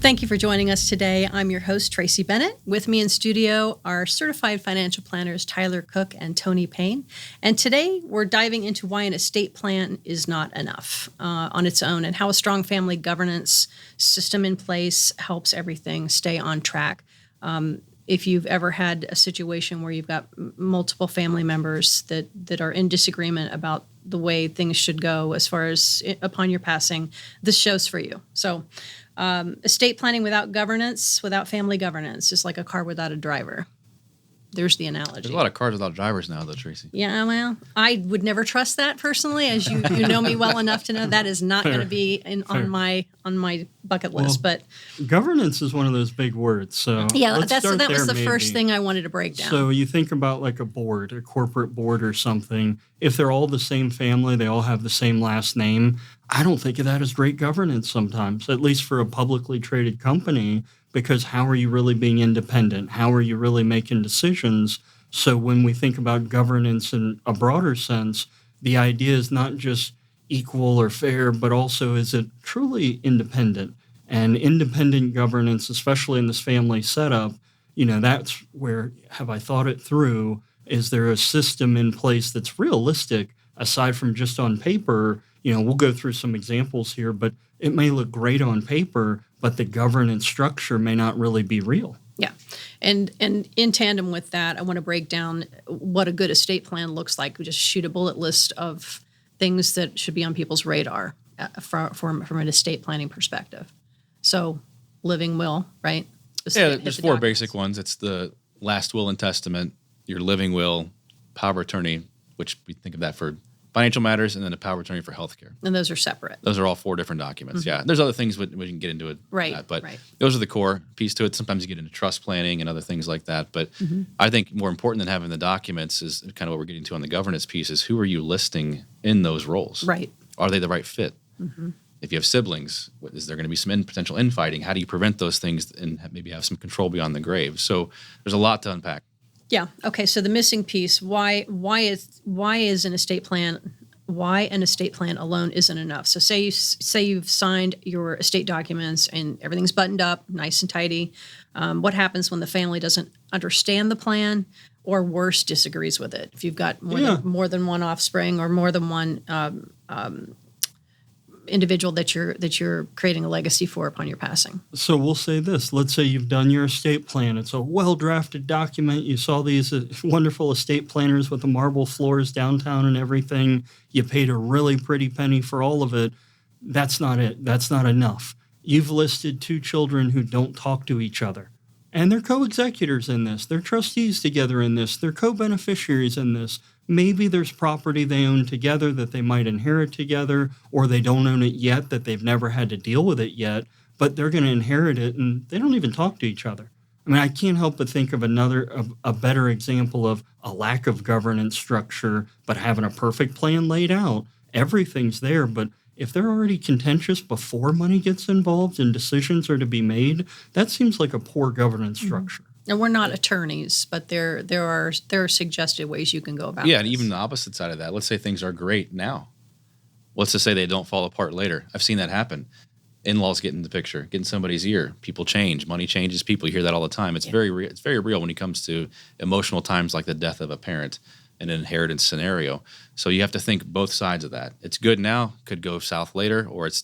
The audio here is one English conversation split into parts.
Thank you for joining us today. I'm your host, Tracy Bennett. With me in studio are certified financial planners Tyler Cook and Tony Payne. And today we're diving into why an estate plan is not enough on its own and how a strong family governance system in place helps everything stay on track. If you've ever had a situation where you've got multiple family members that are in disagreement about the way things should go as far as upon your passing, this show's for you. So estate planning without governance, without family governance, is like a car without a driver. There's the analogy. There's a lot of cars without drivers now, though, Tracy. Yeah, well, I would never trust that personally, as you know me well enough to know that is not going to be on my bucket list. But governance is one of those big words. So yeah, that was the first thing I wanted to break down. So you think about like a board, a corporate board or something. If they're all the same family, they all have the same last name. I don't think of that as great governance sometimes, at least for a publicly traded company. Because how are you really being independent? How are you really making decisions? So when we think about governance in a broader sense, the idea is not just equal or fair, but also is it truly independent? And independent governance, especially in this family setup, that's where, have I thought it through? Is there a system in place that's realistic aside from just on paper? We'll go through some examples here, but it may look great on paper, but the governance structure may not really be real. Yeah. And in tandem with that, I want to break down what a good estate plan looks like. We just shoot a bullet list of things that should be on people's radar from an estate planning perspective. So living will, right? There's four basic ones. It's the last will and testament, your living will, power of attorney, which we think of that for financial matters, and then a power of attorney for healthcare. And those are separate. Those are all four different documents. Mm-hmm. Yeah. There's other things we can get into it. Right. But those are the core piece to it. Sometimes you get into trust planning and other things like that. But I think more important than having the documents is kind of what we're getting to on the governance piece is who are you listing in those roles? Right. Are they the right fit? Mm-hmm. If you have siblings, is there going to be some potential infighting? How do you prevent those things and maybe have some control beyond the grave? So there's a lot to unpack. Yeah. Okay. So the missing piece, why is an estate plan? Why an estate plan alone isn't enough. So say you've signed your estate documents and everything's buttoned up, nice and tidy. What happens when the family doesn't understand the plan, or worse, disagrees with it? If you've got more than one offspring or more than one individual that you're creating a legacy for upon your passing. So we'll say this. Let's say you've done your estate plan. It's a well-drafted document. You saw these wonderful estate planners with the marble floors downtown and everything. You paid a really pretty penny for all of it. That's not it. That's not enough. You've listed two children who don't talk to each other. And they're co-executors in this. They're trustees together in this. They're co-beneficiaries in this. Maybe there's property they own together that they might inherit together, or they don't own it yet, that they've never had to deal with it yet, but they're going to inherit it, and they don't even talk to each other. I mean, I can't help but think of a better example of a lack of governance structure, but having a perfect plan laid out. Everything's there, but if they're already contentious before money gets involved and decisions are to be made, that seems like a poor governance structure. And we're not attorneys, but there are suggested ways you can go about it. Yeah, and even the opposite side of that. Let's say things are great now. Let's just say they don't fall apart later. I've seen that happen. In-laws get in the picture, get in somebody's ear. People change. Money changes people. You hear that all the time. It's very real when it comes to emotional times like the death of a parent in an inheritance scenario. So you have to think both sides of that. It's good now, could go south later, or it's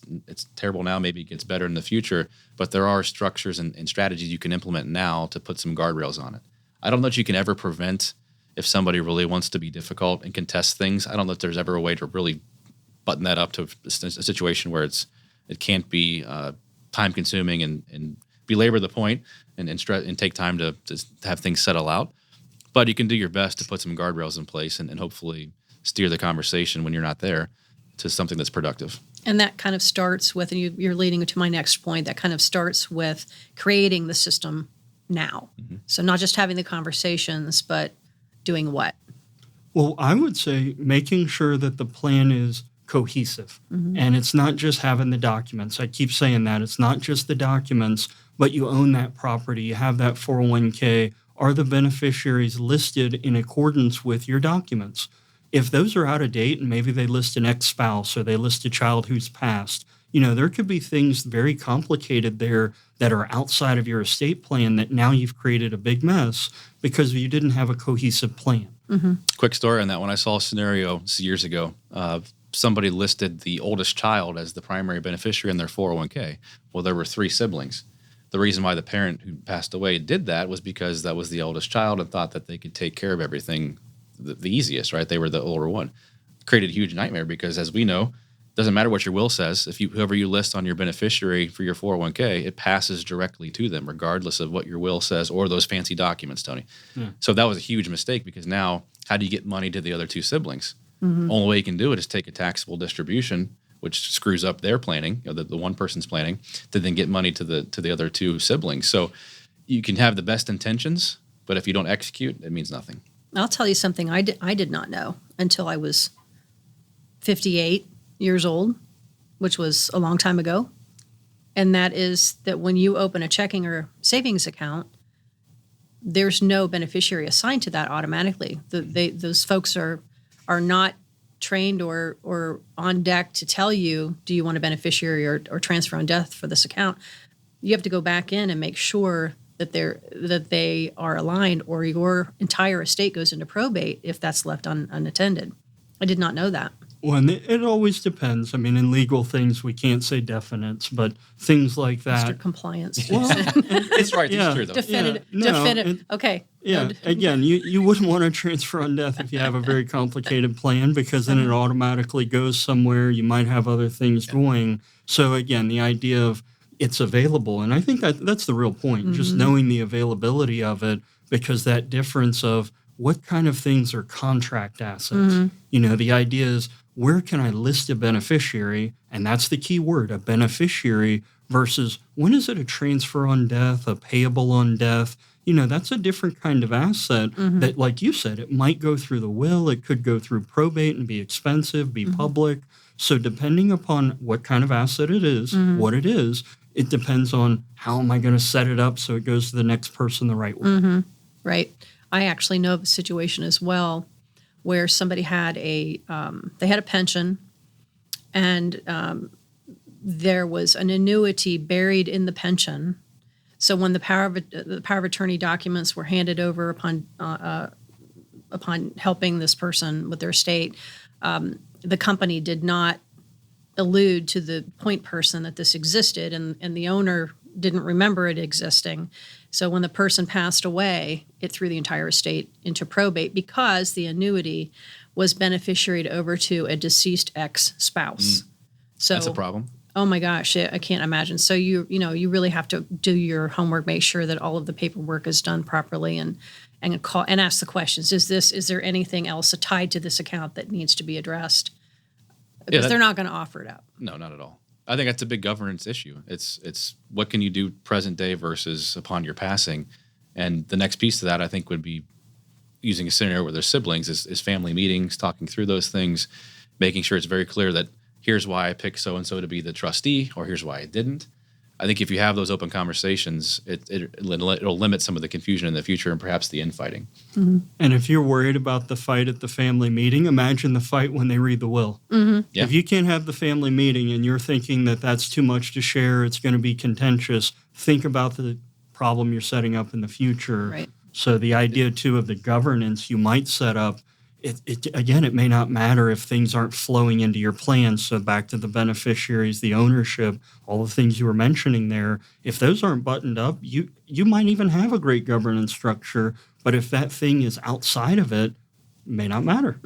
terrible now, maybe it gets better in the future. But there are structures and strategies you can implement now to put some guardrails on it. I don't know that you can ever prevent if somebody really wants to be difficult and contest things. I don't know if there's ever a way to really button that up to a situation where it can't be time-consuming and belabor the point and take time to have things settle out. But you can do your best to put some guardrails in place and hopefully steer the conversation when you're not there to something that's productive. And that kind of starts with, and you're leading to my next point, that kind of starts with creating the system now. Mm-hmm. So not just having the conversations, but doing what? Well, I would say making sure that the plan is cohesive. Mm-hmm. And it's not just having the documents. I keep saying that. It's not just the documents, but you own that property. You have that 401k. Are the beneficiaries listed in accordance with your documents? If those are out of date and maybe they list an ex-spouse or they list a child who's passed, There could be things very complicated there that are outside of your estate plan that now you've created a big mess because you didn't have a cohesive plan. Quick story on that one. I saw a scenario years ago. Somebody listed the oldest child as the primary beneficiary in their 401k. Well, there were 3 siblings. The reason why the parent who passed away did that was because that was the oldest child and thought that they could take care of everything the easiest, right? They were the older one. Created a huge nightmare because, as we know, doesn't matter what your will says. If whoever you list on your beneficiary for your 401k, it passes directly to them, regardless of what your will says or those fancy documents, Tony. So that was a huge mistake because now, how do you get money to the other 2 siblings? Only way you can do it is take a taxable distribution, which screws up their planning, the one person's planning, to then get money to the other 2 siblings. So you can have the best intentions, but if you don't execute, it means nothing. I'll tell you something I did not know until I was 58 years old, which was a long time ago. And that is that when you open a checking or savings account, there's no beneficiary assigned to that automatically. Those folks are not trained or on deck to tell you, do you want a beneficiary or transfer on death for this account? You have to go back in and make sure that they are aligned, or your entire estate goes into probate if that's left unattended. I did not know that. Well, and it always depends. I mean, in legal things, we can't say definites, but things like that. Mr. Compliance. Well, It's right. Yeah. It's true, though. Definitive. Okay. Yeah, again, you wouldn't want to transfer on death if you have a very complicated plan because then it automatically goes somewhere. You might have other things going. So, again, the idea of it's available, and I think that's the real point, just knowing the availability of it, because that difference of what kind of things are contract assets. The idea is, where can I list a beneficiary? And that's the key word, a beneficiary, versus when is it a transfer on death, a payable on death? That's a different kind of asset that, like you said, it might go through the will, it could go through probate and be expensive, be public. So depending upon what kind of asset it is, what it is, it depends on how am I going to set it up so it goes to the next person the right way. Right. I actually know of a situation as well where somebody had they had a pension, and there was an annuity buried in the pension. So when the power of attorney documents were handed over upon helping this person with their estate, the company did not allude to the point person that this existed, and the owner didn't remember it existing. So when the person passed away, it threw the entire estate into probate because the annuity was beneficiaried over to a deceased ex-spouse. So That's a problem. Oh my gosh, I can't imagine. So you really have to do your homework, make sure that all of the paperwork is done properly, and call and ask the questions. Is there anything else tied to this account that needs to be addressed? Because they're not going to offer it up. No, not at all. I think that's a big governance issue. It's what can you do present day versus upon your passing. And the next piece to that, I think, would be using a scenario where there's siblings is family meetings, talking through those things, making sure it's very clear that here's why I picked so-and-so to be the trustee, or here's why I didn't. I think if you have those open conversations, it'll limit some of the confusion in the future and perhaps the infighting. And if you're worried about the fight at the family meeting, imagine the fight when they read the will. Yeah. If you can't have the family meeting and you're thinking that that's too much to share, it's going to be contentious, think about the problem you're setting up in the future. Right. So the idea, too, of the governance you might set up, it may not matter if things aren't flowing into your plan. So back to the beneficiaries, the ownership, all the things you were mentioning there, if those aren't buttoned up, you might even have a great governance structure, but if that thing is outside of it, it may not matter.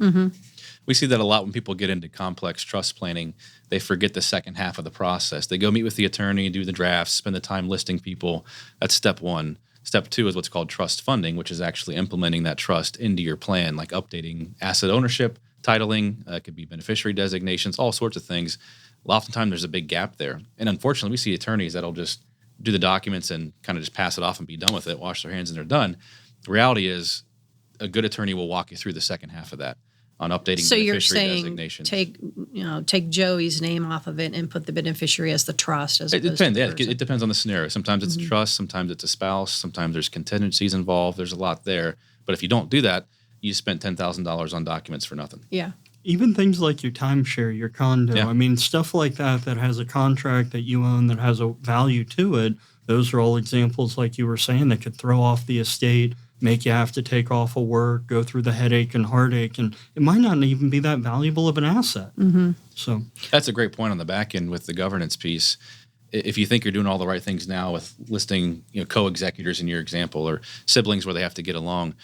We see that a lot when people get into complex trust planning. They forget the second half of the process. They go meet with the attorney, do the drafts, spend the time listing people. That's step one. Step two is what's called trust funding, which is actually implementing that trust into your plan, like updating asset ownership, titling, it could be beneficiary designations, all sorts of things. Oftentimes there's a big gap there. And unfortunately, we see attorneys that'll just do the documents and kind of just pass it off and be done with it, wash their hands and they're done. The reality is a good attorney will walk you through the second half of that on updating So you're beneficiary saying designations. take Joey's name off of it and put the beneficiary as the trust. As It opposed to depends. the Yeah, person. it depends on the scenario. Sometimes it's a trust, sometimes it's a spouse, sometimes there's contingencies involved. There's a lot there. But if you don't do that, you spent $10,000 on documents for nothing. Yeah. Even things like your timeshare, your condo. Yeah. I mean, stuff like that that has a contract that you own that has a value to it. Those are all examples, like you were saying, that could throw off the estate, make you have to take off of work, go through the headache and heartache, and it might not even be that valuable of an asset. So That's a great point on the back end with the governance piece. If you think you're doing all the right things now with listing, co-executors in your example or siblings where they have to get along,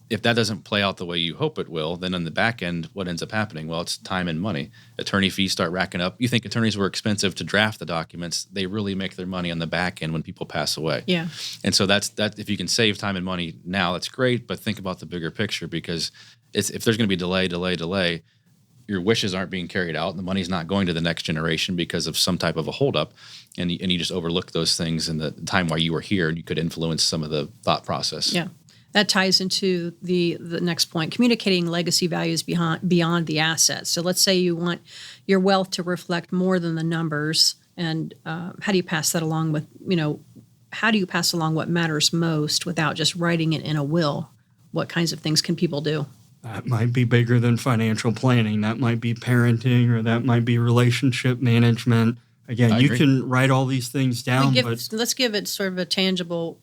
if that doesn't play out the way you hope it will, then on the back end, what ends up happening? Well, it's time and money. Attorney fees start racking up. You think attorneys were expensive to draft the documents. They really make their money on the back end when people pass away. Yeah. And so that's if you can save time and money now, that's great. But think about the bigger picture, because if there's going to be delay, your wishes aren't being carried out and the money's not going to the next generation because of some type of a holdup. And you just overlook those things in the time while you were here, and you could influence some of the thought process. Yeah. That ties into the next point, communicating legacy values beyond the assets. So let's say you want your wealth to reflect more than the numbers, and how do you pass that along with, how do you pass along what matters most without just writing it in a will? What kinds of things can people do? that might be bigger than financial planning. That might be parenting, or that might be relationship management. Again, I you agree. can write all these things down, Let's give it sort of a tangible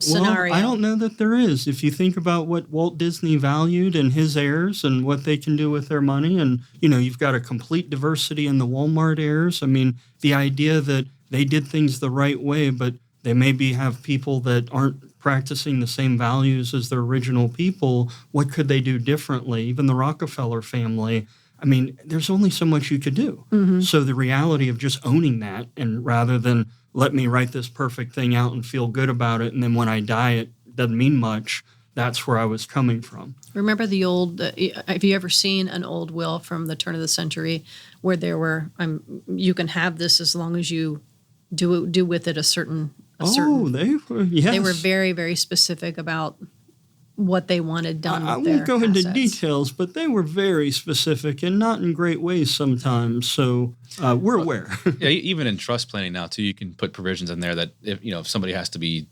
well, scenario. I don't know that there is. If you think about what Walt Disney valued and his heirs and what they can do with their money, and, you've got a complete diversity in the Walmart heirs. I mean, the idea that they did things the right way, but they maybe have people that aren't practicing the same values as their original people. What could they do differently? Even the Rockefeller family. I mean, there's only so much you could do. Mm-hmm. So the reality of just owning that, and rather than let me write this perfect thing out and feel good about it, and then when I die, it doesn't mean much, that's where I was coming from. Remember the old, have you ever seen an old will from the turn of the century where there were, you can have this as long as you do with it a certain. They were, yes. They were very, very specific about what they wanted done I with their won't go into assets. details, but they were very specific and not in great ways sometimes. So we're aware. Yeah, even in trust planning now too, you can put provisions in there that if somebody has to be,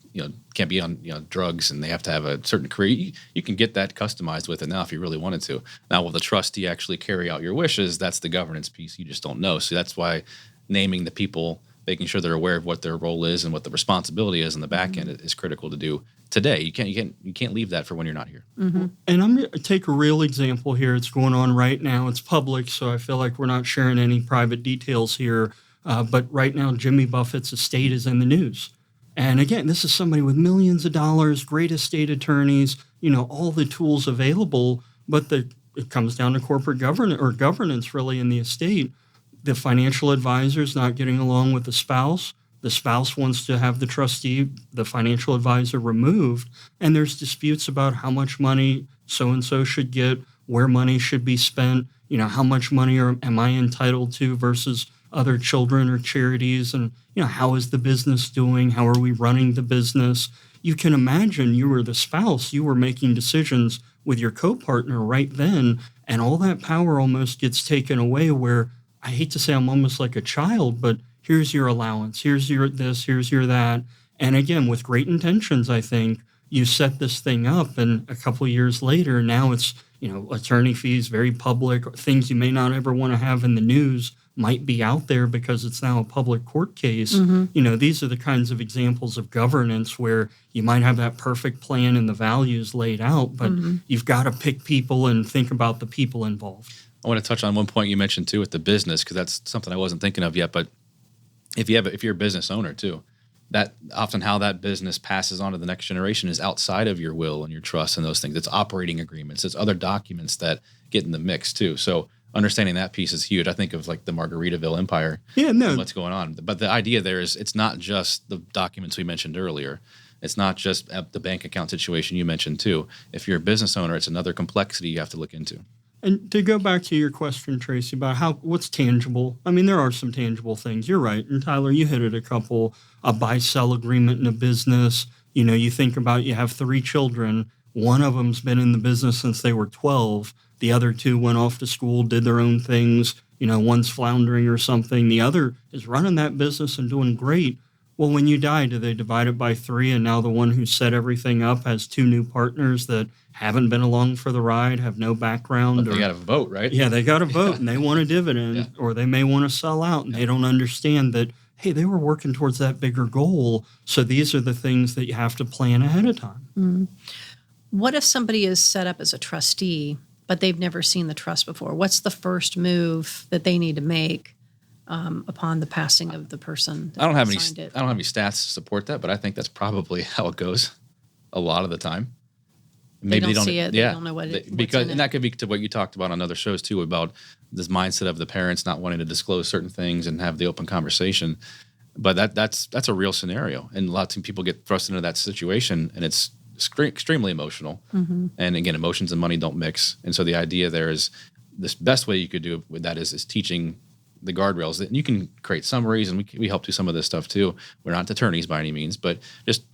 can't be on drugs and they have to have a certain career, you can get that customized with it now if you really wanted to. Now, will the trustee actually carry out your wishes? That's the governance piece. You just don't know. So that's why naming the people, making sure they're aware of what their role is and what the responsibility is on the back end is critical to do today. You can't leave that for when you're not here. Mm-hmm. And I'm going to take a real example here. It's going on right now. It's public, so I feel like we're not sharing any private details here. But right now, Jimmy Buffett's estate is in the news. And again, this is somebody with millions of dollars, great estate attorneys, all the tools available. But it comes down to corporate governance really in the estate. The financial advisor's not getting along with the spouse. The spouse wants to have the trustee, the financial advisor, removed. And there's disputes about how much money so-and-so should get, where money should be spent, how much money am I entitled to versus other children or charities, and, how is the business doing? How are we running the business? You can imagine you were the spouse. You were making decisions with your co-partner right then, and all that power almost gets taken away where, I hate to say I'm almost like a child, but here's your allowance, here's your this, here's your that. And again, with great intentions, I think, you set this thing up, and a couple of years later, now it's, attorney fees, very public, things you may not ever want to have in the news might be out there because it's now a public court case. Mm-hmm. These are the kinds of examples of governance where you might have that perfect plan and the values laid out, but you've got to pick people and think about the people involved. I want to touch on one point you mentioned too with the business, because that's something I wasn't thinking of yet. But if you're a business owner too, that often how that business passes on to the next generation is outside of your will and your trust and those things. It's operating agreements. It's other documents that get in the mix too. So understanding that piece is huge. I think of like the Margaritaville Empire. Yeah, no. And what's going on. But the idea there is it's not just the documents we mentioned earlier. It's not just the bank account situation you mentioned too. If you're a business owner, it's another complexity you have to look into. And to go back to your question, Tracy, about what's tangible, I mean, there are some tangible things. You're right. And Tyler, you hit it a couple. A buy-sell agreement in a business. You think about you have 3 children. One of them's been in the business since they were 12. The other 2 went off to school, did their own things. One's floundering or something. The other is running that business and doing great. Well, when you die, do they divide it by 3, and now the one who set everything up has 2 new partners that haven't been along for the ride, have no background? But they got to vote, right? Yeah, they got to vote, and they want a dividend, Yeah. or they may want to sell out, and they don't understand that, hey, they were working towards that bigger goal, so these are the things that you have to plan ahead of time. What if somebody is set up as a trustee, but they've never seen the trust before? What's the first move that they need to make upon the passing of the person that I don't have signed it? any stats to support that, but I think that's probably how it goes a lot of the time. Maybe don't see it. They don't know what's in and that could be to what you talked about on other shows too, about this mindset of the parents not wanting to disclose certain things and have the open conversation. But that's a real scenario, and lots of people get thrust into that situation, and it's extremely emotional. And again, emotions and money don't mix. And so the idea there is this best way you could do with that is teaching the guardrails. And you can create summaries, and we help do some of this stuff too. We're not attorneys by any means, but just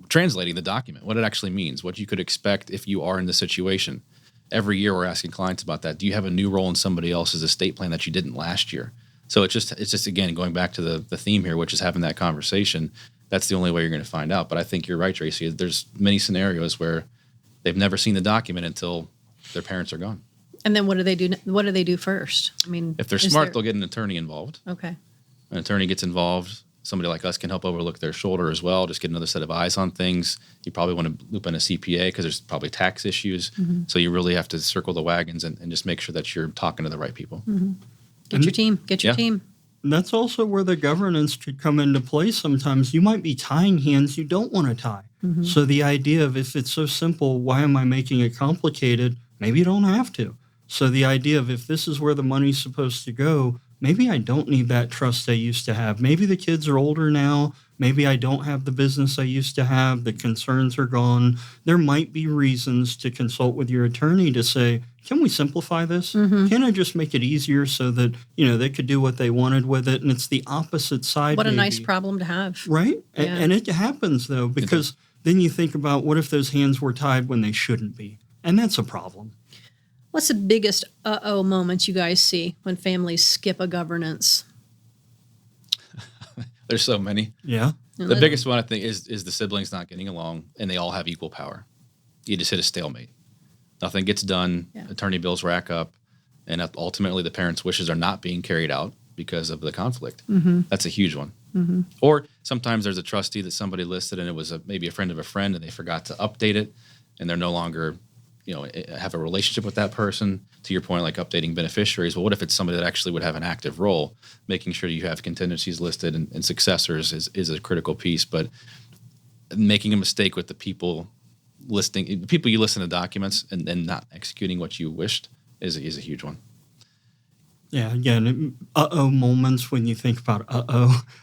translating the document, what it actually means, what you could expect if you are in the situation. Every year we're asking clients about that. Do you have a new role in somebody else's estate plan that you didn't last year? So it's just again, going back to the theme here, which is having that conversation. That's the only way you're going to find out. But I think you're right, Tracy. There's many scenarios where they've never seen the document until their parents are gone. And then what do they do? What do they do first? I mean, If they're smart, they'll get an attorney involved. Okay. An attorney gets involved. Somebody like us can help overlook their shoulder as well, just get another set of eyes on things. You probably want to loop in a CPA because there's probably tax issues. So you really have to circle the wagons and just make sure that you're talking to the right people. Get your team. Get your Yeah. team. And that's also where the governance could come into play sometimes. You might be tying hands you don't want to tie. So the idea of, if it's so simple, why am I making it complicated? Maybe you don't have to. So the idea of, if this is where the money's supposed to go, maybe I don't need that trust I used to have. Maybe the kids are older now. Maybe I don't have the business I used to have. The concerns are gone. There might be reasons to consult with your attorney to say, can we simplify this? Can I just make it easier so that, they could do what they wanted with it? And it's the opposite side. What a maybe. nice problem to have. Right? Yeah. And it happens, though, because then you think about, what if those hands were tied when they shouldn't be? And that's a problem. What's the biggest moments you guys see when families skip a governance? There's so many. Yeah. The biggest one, I think, is the siblings not getting along, and they all have equal power. You just hit a stalemate. Nothing gets done. Yeah. Attorney bills rack up, and ultimately the parents' wishes are not being carried out because of the conflict. That's a huge one. Or sometimes there's a trustee that somebody listed, and it was maybe a friend of a friend, and they forgot to update it, and they're no longer have a relationship with that person. To your point, like updating beneficiaries. Well, what if it's somebody that actually would have an active role? Making sure you have contingencies listed and successors is a critical piece. But making a mistake with the people you list in the documents and then not executing what you wished is a huge one. Yeah, again, moments when you think about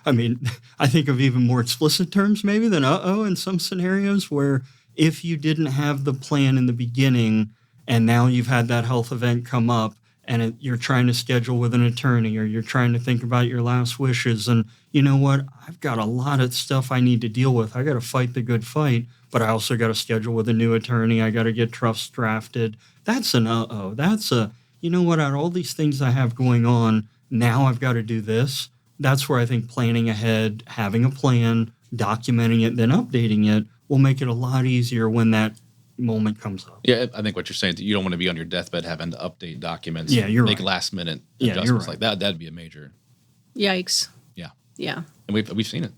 I mean, I think of even more explicit terms maybe than in some scenarios, where if you didn't have the plan in the beginning and now you've had that health event come up and you're trying to schedule with an attorney, or you're trying to think about your last wishes, and you know what, I've got a lot of stuff I need to deal with. I got to fight the good fight, but I also got to schedule with a new attorney. I got to get trusts drafted. That's an That's a, you know what, out of all these things I have going on, now I've got to do this. That's where I think planning ahead, having a plan, documenting it, then updating it will make it a lot easier when that moment comes up. Yeah, I think what you're saying is that you don't want to be on your deathbed having to update documents. Yeah, you're make right. last minute Yeah, adjustments you're right. like that. That'd be a major. Yikes. Yeah, Yeah. and we've seen it.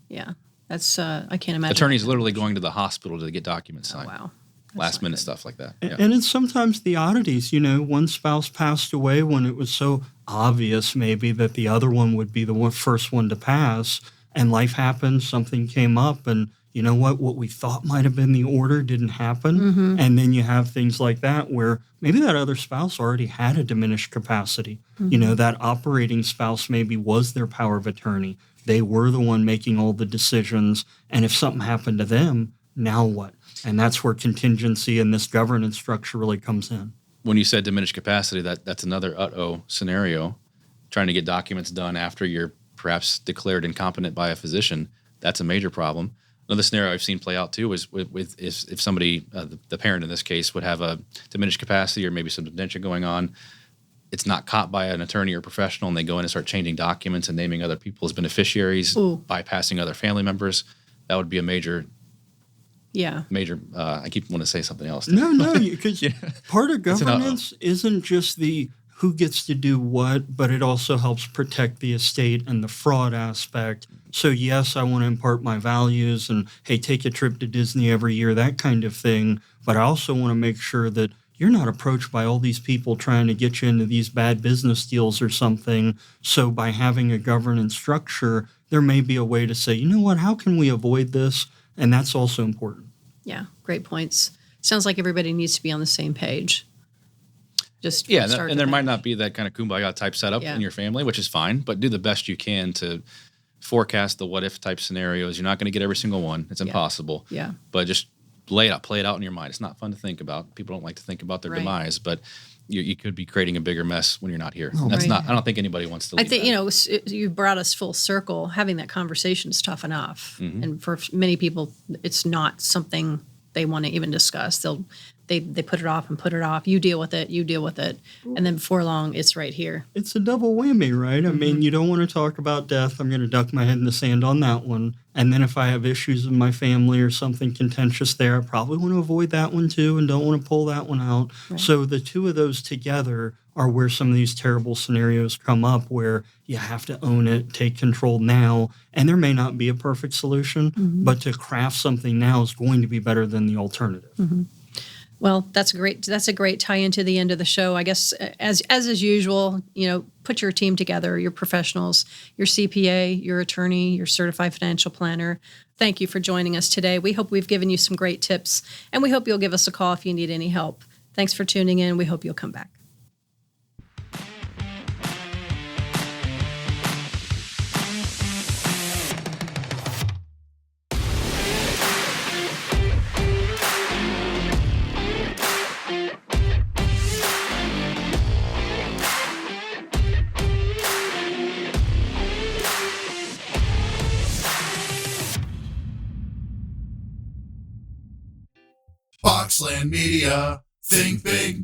Yeah. That's, I can't imagine. Attorneys literally going to the hospital to get documents Oh, signed. wow. That's Last not minute good. stuff like that. And it's sometimes the oddities. One spouse passed away when it was so obvious maybe that the other one would be the first one to pass, and life happened, something came up, and you know what we thought might have been the order didn't happen. And then you have things like that where maybe that other spouse already had a diminished capacity. That operating spouse maybe was their power of attorney. They were the one making all the decisions, and if something happened to them, now what? And that's where contingency and this governance structure really comes in. When you said diminished capacity, that's another scenario. Trying to get documents done after you're perhaps declared incompetent by a physician, that's a major problem. Another scenario I've seen play out too is if somebody, the parent in this case, would have a diminished capacity or maybe some dementia going on. it's not caught by an attorney or professional and they go in and start changing documents and naming other people as beneficiaries, Ooh. bypassing other family members. That would be a major, Yeah. I keep wanting to say something else. No, because part of It's an governance isn't just the who gets to do what, but it also helps protect the estate and the fraud aspect. So yes, I want to impart my values and, hey, take a trip to Disney every year, that kind of thing. But I also want to make sure that you're not approached by all these people trying to get you into these bad business deals or something. So by having a governance structure, there may be a way to say, you know what, how can we avoid this? And that's also important. Yeah. Great points. Sounds like everybody needs to be on the same page. Just Yeah, start and to there might finish. not be that kind of kumbaya type setup Yeah. in your family, which is fine, but do the best you can to forecast the what if type scenarios. You're not going to get every single one. It's impossible. Yeah. But just lay it out, play it out in your mind. It's not fun to think about. People don't like to think about their Right. demise, but you could be creating a bigger mess when you're not here. Oh, That's right. not. I don't think anybody wants to. I leave think, that. you brought us full circle. Having that conversation is tough enough. And for many people, it's not something they want to even discuss. They put it off and put it off. You deal with it. And then before long, it's right here. It's a double whammy, right? I mean, you don't want to talk about death. I'm going to duck my head in the sand on that one. And then if I have issues in my family or something contentious there, I probably want to avoid that one too and don't want to pull that one out. Right. So the two of those together are where some of these terrible scenarios come up where you have to own it, take control now. And there may not be a perfect solution, but to craft something now is going to be better than the alternative. Well, that's a great tie into the end of the show. I guess as is usual, put your team together, your professionals, your CPA, your attorney, your certified financial planner. Thank you for joining us today. We hope we've given you some great tips, and we hope you'll give us a call if you need any help. Thanks for tuning in. We hope you'll come back. Boxland Media. Think big,